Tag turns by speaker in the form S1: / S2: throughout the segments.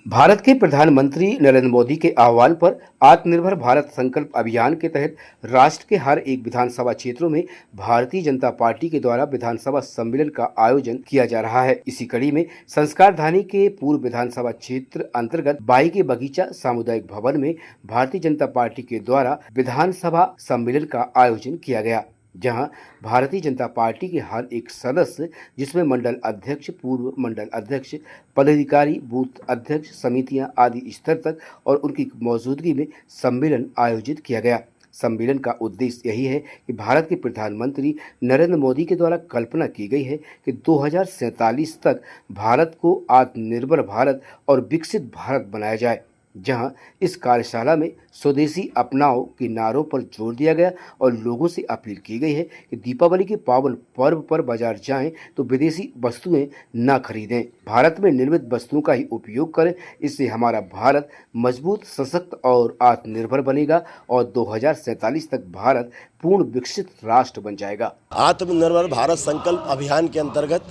S1: भारत के प्रधानमंत्री नरेंद्र मोदी के आह्वान पर आत्मनिर्भर भारत संकल्प अभियान के तहत राष्ट्र के हर एक विधानसभा क्षेत्रों में भारतीय जनता पार्टी के द्वारा विधानसभा सम्मेलन का आयोजन किया जा रहा है। इसी कड़ी में संस्कारधानी के पूर्व विधानसभा क्षेत्र अंतर्गत बाई के बगीचा सामुदायिक भवन में भारतीय जनता पार्टी के द्वारा विधानसभा सम्मेलन का आयोजन किया गया, जहां भारतीय जनता पार्टी के हर एक सदस्य, जिसमें मंडल अध्यक्ष, पूर्व मंडल अध्यक्ष, पदाधिकारी, बूथ अध्यक्ष, समितियां आदि स्तर तक और उनकी मौजूदगी में सम्मेलन आयोजित किया गया। सम्मेलन का उद्देश्य यही है कि भारत के प्रधानमंत्री नरेंद्र मोदी के द्वारा कल्पना की गई है कि 2047 तक भारत को आत्मनिर्भर भारत और विकसित भारत बनाया जाए, जहां इस कार्यशाला में स्वदेशी अपनाओ के नारों पर जोर दिया गया और लोगों से अपील की गई है कि दीपावली के पावन पर्व पर बाजार जाएं तो विदेशी वस्तुएं न खरीदें, भारत में निर्मित वस्तुओं का ही उपयोग करें। इससे हमारा भारत मजबूत, सशक्त और आत्मनिर्भर बनेगा और 2047 तक भारत पूर्ण विकसित राष्ट्र बन जाएगा।
S2: आत्मनिर्भर भारत संकल्प अभियान के अंतर्गत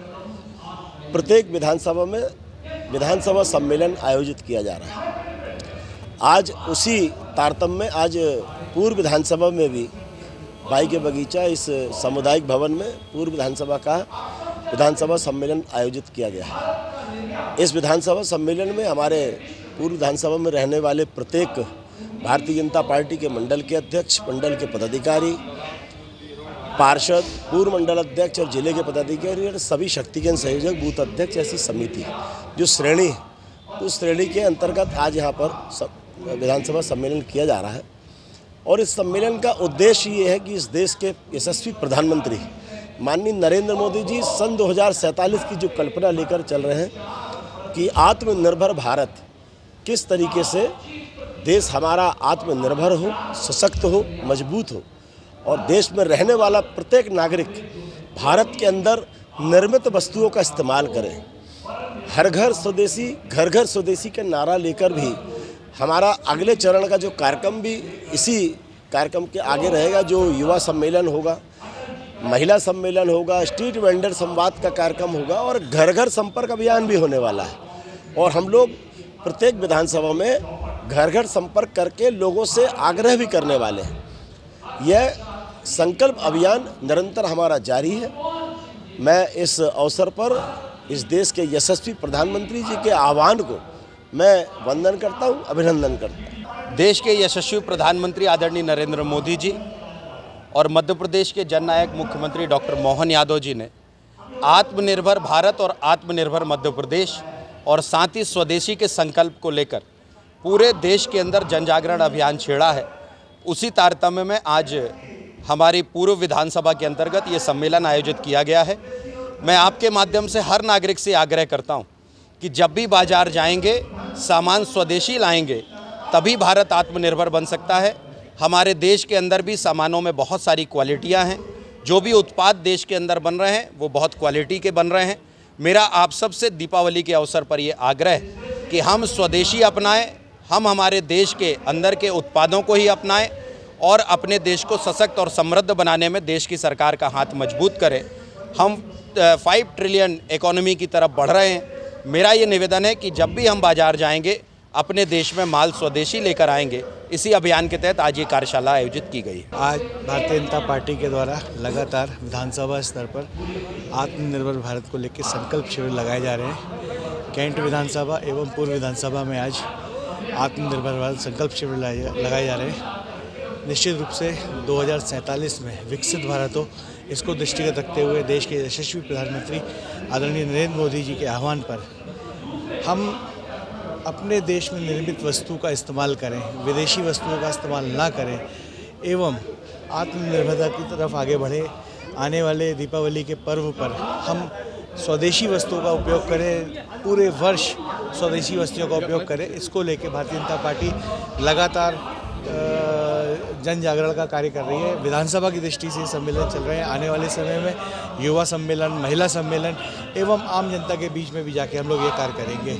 S2: प्रत्येक विधानसभा में विधानसभा सम्मेलन आयोजित किया जा रहा है। आज उसी तारतम्य में आज पूर्व विधानसभा में भी बाई के बगीचा इस सामुदायिक भवन में पूर्व विधानसभा का विधानसभा सम्मेलन आयोजित किया गया है। इस विधानसभा सम्मेलन में हमारे पूर्व विधानसभा में रहने वाले प्रत्येक भारतीय जनता पार्टी के मंडल के अध्यक्ष, मंडल के पदाधिकारी, पार्षद, पूर्व मंडल अध्यक्ष और जिले के पदाधिकारी और सभी शक्तिकेंद्र संयोजक, बूथ अध्यक्ष, ऐसी समिति जो श्रेणी है, उस श्रेणी के अंतर्गत आज यहाँ पर विधानसभा सम्मेलन किया जा रहा है। और इस सम्मेलन का उद्देश्य ये है कि इस देश के यशस्वी प्रधानमंत्री माननीय नरेंद्र मोदी जी सन 2047 की जो कल्पना लेकर चल रहे हैं कि आत्मनिर्भर भारत, किस तरीके से देश हमारा आत्मनिर्भर हो, सशक्त हो, मजबूत हो और देश में रहने वाला प्रत्येक नागरिक भारत के अंदर निर्मित वस्तुओं का इस्तेमाल करे। हर घर स्वदेशी, घर घर स्वदेशी का नारा लेकर भी हमारा अगले चरण का जो कार्यक्रम भी इसी कार्यक्रम के आगे रहेगा, जो युवा सम्मेलन होगा, महिला सम्मेलन होगा, स्ट्रीट वेंडर संवाद का कार्यक्रम होगा और घर घर संपर्क अभियान भी होने वाला है। और हम लोग प्रत्येक विधानसभा में घर घर संपर्क करके लोगों से आग्रह भी करने वाले हैं। यह संकल्प अभियान निरंतर हमारा जारी है। मैं इस अवसर पर इस देश के यशस्वी प्रधानमंत्री जी के आह्वान को मैं वंदन करता हूं, अभिनंदन करता हूं।
S3: देश के यशस्वी प्रधानमंत्री आदरणीय नरेंद्र मोदी जी और मध्य प्रदेश के जननायक मुख्यमंत्री डॉक्टर मोहन यादव जी ने आत्मनिर्भर भारत और आत्मनिर्भर मध्य प्रदेश और साथ ही स्वदेशी के संकल्प को लेकर पूरे देश के अंदर जन जागरण अभियान छेड़ा है। उसी तारतम्य में आज हमारी पूर्व विधानसभा के अंतर्गत ये सम्मेलन आयोजित किया गया है। मैं आपके माध्यम से हर नागरिक से आग्रह करता हूं कि जब भी बाजार जाएंगे, सामान स्वदेशी लाएंगे, तभी भारत आत्मनिर्भर बन सकता है। हमारे देश के अंदर भी सामानों में बहुत सारी क्वालिटियां हैं। जो भी उत्पाद देश के अंदर बन रहे हैं वो बहुत क्वालिटी के बन रहे हैं। मेरा आप सबसे दीपावली के अवसर पर ये आग्रह है कि हम स्वदेशी अपनाएं, हम हमारे देश के अंदर के उत्पादों को ही अपनाएं और अपने देश को सशक्त और समृद्ध बनाने में देश की सरकार का हाथ मजबूत करें। हम 5 ट्रिलियन इकोनॉमी की तरफ बढ़ रहे हैं। मेरा ये निवेदन है कि जब भी हम बाजार जाएंगे, अपने देश में माल स्वदेशी लेकर आएंगे। इसी अभियान के तहत आज ये कार्यशाला आयोजित की गई है।
S4: आज भारतीय जनता पार्टी के द्वारा लगातार विधानसभा स्तर पर आत्मनिर्भर भारत को लेकर संकल्प शिविर लगाए जा रहे हैं। कैंट विधानसभा एवं पूर्व विधानसभा में आज आत्मनिर्भर भारत संकल्प शिविर लगाए जा रहे हैं। निश्चित रूप से 2047 में विकसित भारत हो, इसको दृष्टिगत रखते हुए देश के यशस्वी प्रधानमंत्री आदरणीय नरेंद्र मोदी जी के आह्वान पर हम अपने देश में निर्मित वस्तु का इस्तेमाल करें, विदेशी वस्तुओं का इस्तेमाल ना करें एवं आत्मनिर्भरता की तरफ आगे बढ़े। आने वाले दीपावली के पर्व पर हम स्वदेशी वस्तुओं का उपयोग करें, पूरे वर्ष स्वदेशी वस्तुओं का उपयोग करें। इसको लेकर भारतीय जनता पार्टी लगातार जन जागरण का कार्य कर रही है। विधानसभा की दृष्टि से सम्मेलन चल रहे हैं। आने वाले समय में युवा सम्मेलन, महिला सम्मेलन एवं आम जनता के बीच में भी जाके हम लोग ये कार्य करेंगे।